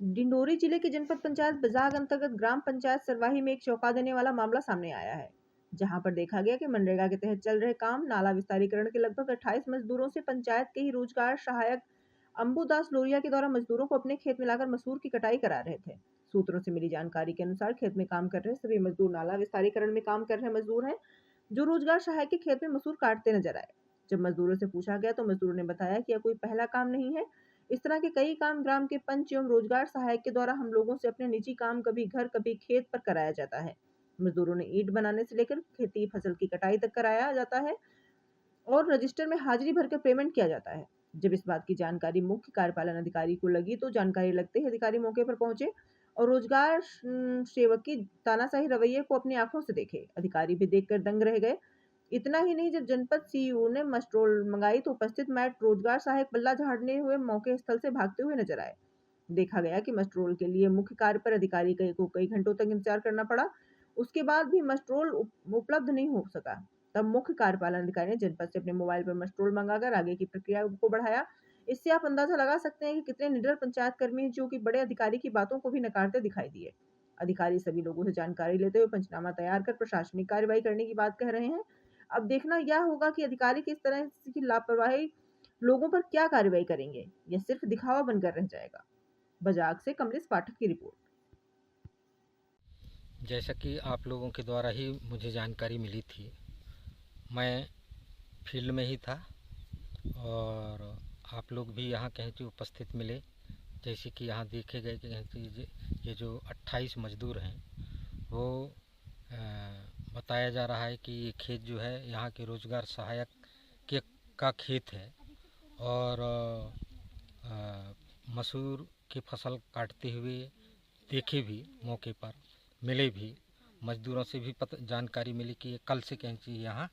डिंडोरी जिले के जनपद पंचायत बजाग अंतर्गत ग्राम पंचायत सरवाही में एक चौंका देने वाला मामला सामने आया है, जहां पर देखा गया कि मनरेगा के तहत चल रहे काम नाला विस्तारीकरण के लगभग 28 मजदूरों से पंचायत के ही रोजगार सहायक अंबुदास लोरिया के द्वारा मजदूरों को अपने खेत में लाकर मसूर की कटाई करा रहे थे। सूत्रों से मिली जानकारी के अनुसार खेत में काम कर रहे सभी मजदूर नाला विस्तारीकरण में काम कर रहे मजदूर हैं, जो रोजगार सहायक के खेत में मसूर काटते नजर आए। जब मजदूरों से पूछा गया तो मजदूरों ने बताया कि यह कोई पहला काम नहीं है, इस तरह के कई काम ग्राम के पंच एवं रोजगार सहायक के द्वारा हम लोगों से अपने निजी काम कभी घर कभी खेत पर कराया जाता है। मजदूरों ने ईंट बनाने से लेकर खेती फसल की कटाई तक कराया जाता है और रजिस्टर में हाजिरी भरकर पेमेंट किया जाता है। जब इस बात की जानकारी मुख्य कार्यपालन अधिकारी को लगी तो जानकारी लगते ही अधिकारी मौके पर पहुंचे और रोजगार सेवक की तानाशाही रवैये को अपनी आंखों से देखे। अधिकारी भी देखकर दंग रह गए। इतना ही नहीं, जब जनपद सीईओ ने मस्ट्रोल मंगाई तो उपस्थित मैट रोजगार सहायक बल्ला झाड़ने हुए मौके स्थल से भागते हुए नजर आए। देखा गया कि मस्ट्रोल के लिए मुख्य कार्य पर अधिकारी को कई घंटों तक इंतजार करना पड़ा। उसके बाद भी मस्ट्रोल उपलब्ध नहीं हो सका। तब मुख्य कार्यपालन अधिकारी ने जनपद से अपने मोबाइल पर मस्ट्रोल मंगाकर आगे की प्रक्रिया को बढ़ाया। इससे आप अंदाजा लगा सकते हैं कि कितने निडर पंचायत कर्मी हैं, जो कि बड़े अधिकारी की बातों को भी नकारते दिखाई दिए। अधिकारी सभी लोगों से जानकारी लेते हुए पंचनामा तैयार कर प्रशासनिक कार्रवाई करने की बात कह रहे हैं। अब देखना यह होगा कि अधिकारी किस तरह की लापरवाही लोगों पर क्या कार्रवाई करेंगे। यह सिर्फ दिखावा बनकर रह जाएगा। बजाग से कमलेश पाठक की रिपोर्ट। जैसा कि आप लोगों के द्वारा ही मुझे जानकारी मिली थी, मैं फील्ड में ही था और आप लोग भी यहाँ कहीं से उपस्थित मिले। जैसे कि यहाँ देखे गए कि ये जो 28 मजदूर हैं वो बताया जा रहा है कि ये खेत जो है यहाँ के रोजगार सहायक का खेत है और मसूर की फसल काटते हुए देखे भी, मौके पर मिले भी। मजदूरों से भी जानकारी मिली कि ये कल से कहीं यहाँ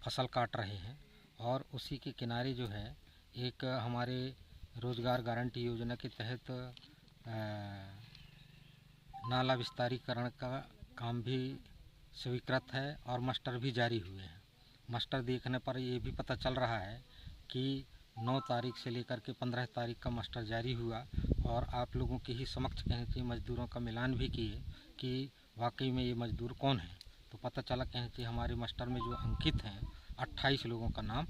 फसल काट रहे हैं और उसी के किनारे जो है एक हमारे रोजगार गारंटी योजना के तहत नाला विस्तारीकरण का काम भी स्वीकृत है और मास्टर भी जारी हुए हैं। मास्टर देखने पर ये भी पता चल रहा है कि 9 तारीख से लेकर के 15 तारीख का मास्टर जारी हुआ और आप लोगों के ही समक्ष कहीं मजदूरों का मिलान भी किए कि वाकई में ये मजदूर कौन है। तो पता चला कहीं हमारे मास्टर में जो अंकित हैं 28 लोगों का नाम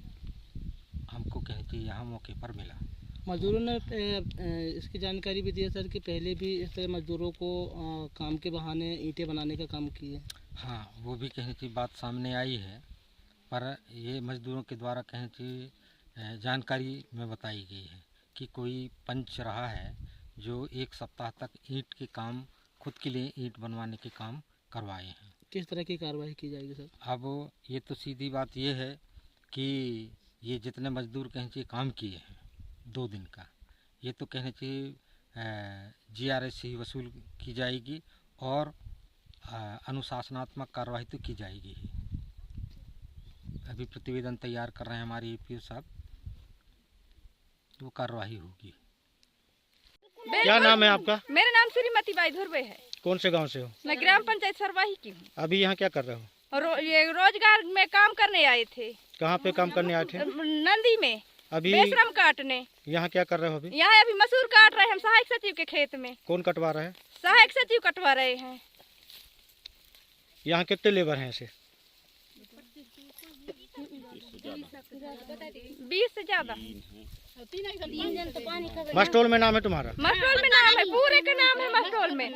हमको कहीं यहाँ मौके पर मिला। मजदूरों ने इसकी जानकारी भी दी सर कि पहले भी इस तरह मजदूरों को काम के बहाने ईंटें बनाने का काम किए। हाँ, वो भी कहीं बात सामने आई है, पर ये मजदूरों के द्वारा कहीं जानकारी में बताई गई है कि कोई पंच रहा है जो 1 सप्ताह तक ईंट के काम, खुद के लिए ईंट बनवाने के काम करवाए हैं। किस तरह की कार्रवाई की जाएगी सर? अब ये तो सीधी बात ये है कि ये जितने मजदूर कहीं काम किए हैं 2 दिन का, ये तो कहीं GRS से ही वसूल की जाएगी और अनुशासनात्मक कार्रवाई तो की जाएगी ही। अभी प्रतिवेदन तैयार कर रहे हैं हमारे APO साहब, तो कार्रवाई होगी। क्या नाम है आपका? मेरा नाम श्रीमती बाई धुर्वे है। कौन से गांव से हो? मैं ग्राम पंचायत सरवाही की हूँ। अभी यहाँ क्या कर रहे हो? ये रोजगार में काम करने आए थे। कहाँ पे काम करने आए थे? नंदी में। अभी बेशरम काटने। यहाँ क्या कर रहे हो? अभी यहाँ अभी मसूर काट रहे हैं हम सहायक सचिव के खेत में। कौन कटवा रहा है? सहायक सचिव कटवा रहे हैं। यहाँ कितने लेबर हैं ऐसे? 20 से ज्यादा। मस्ट्रोल में नाम है तुम्हारा? मस्ट्रोल में नाम है, पूरे का नाम है मस्ट्रोल में।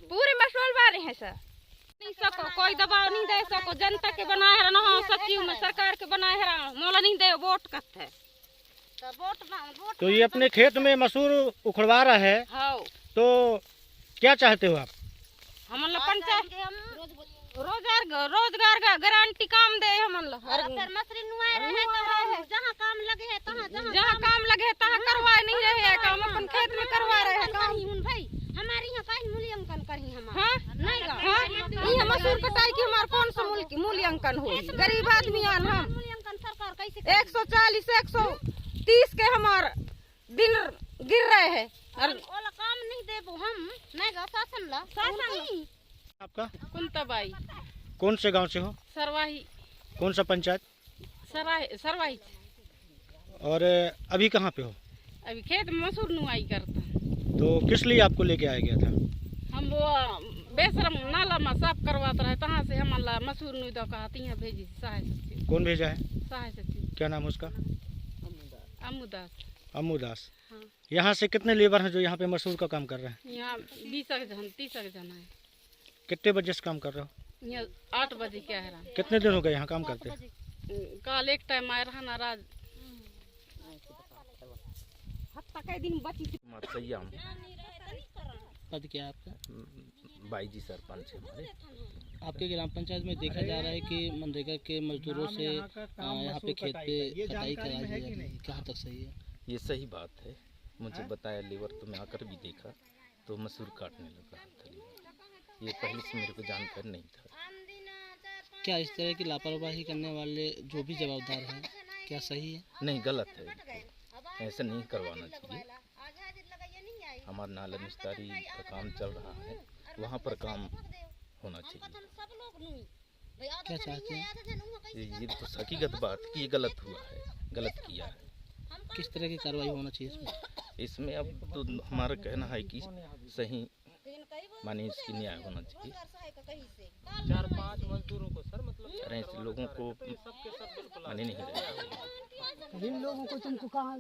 पूरे मस्ट्रोल वाले हैं सर। नहीं सको, कोई दबाव नहीं दे सको, जनता के बनाए रहो, सचिव में सरकार के बनाए रहो, मोला नहीं दे वोट करते। तो ये अपने खेत में मसूर उखड़वा रहा है, तो क्या चाहते हो आप? हम पंचायत रोजगार गारंटी काम दे, हम जहाँ काम लगे है तहाँ करवाए नहीं रहे हैं काम, अपन खेत में करवा रहे हैं काम। हमारे यहाँ कहीं मूल्यांकन करी हम नहीं मसूर कटाई की हमारे कौन सा मूल्यांकन हो? गरीब आदमी हम मूल्यांकन सरकार कैसे 140 130 के हमारे दिन गिर रहे हैं और काम नहीं देबो हम नहीं शासन आपका? कुंताबाई। कौन से गांव से हो? सरवाही। कौन सा पंचायत? सरवाही। और अभी कहाँ पे हो? अभी खेत में मसूर नुआई करता। तो किस लिए आपको लेके आया गया था? हम वो बेशरम नाला में साफ करवाता रहे, तहाँ से हम मसूर नुई दो कहती हैं भेजी सहाय सचिव। कौन भेजा है? सहाय सचिव क्या नाम है उसका? अमुदास। अमुदास। हाँ। यहाँ से कितने लेबर हैं जो यहाँ पे मसूर का काम कर रहे हैं? यहाँ 20 जन 30 जन है। कितने बजे से काम कर रहे हो? यहाँ 8 बजे क्या है? कितने दिन हो गए यहाँ काम करते? कल एक टाइम आए रहा नाराज। पद क्या है आपका? बाईजी सरपंच है हमारे। आपके ग्राम पंचायत में देखा जा रहा है कि मनरेगा के मजदूरों से यहाँ पे खेत पे कटाई कराई जा रही है, कहाँ तक सही है? ये सही बात है, मुझे बताया लेबर, तो मैं आकर भी देखा तो मसूर काटने लगा था लेबर। ये पहले से मेरे को जानकारी नहीं था। क्या इस तरह की लापरवाही करने वाले जो भी जवाबदार हैं, क्या सही है? नहीं, गलत है, ऐसा नहीं करवाना चाहिए। हमारा नाला मिस्त्री का काम चल रहा है, वहाँ पर काम होना चाहिए। क्या चाहते हैं? ये तो हकीकत बात है कि ये गलत हुआ है, गलत किया है। किस तरह की कार्रवाई होना चाहिए इसमें? इसमें अब तो हमारा कहना है कि सही माने इसकी न्याय होना चाहिए। 4-5 मजदूरों को सर मतलब अरे ऐसे लोगों को माने नहीं रहना चाहिए। इन लोगों को तुमको कहाँ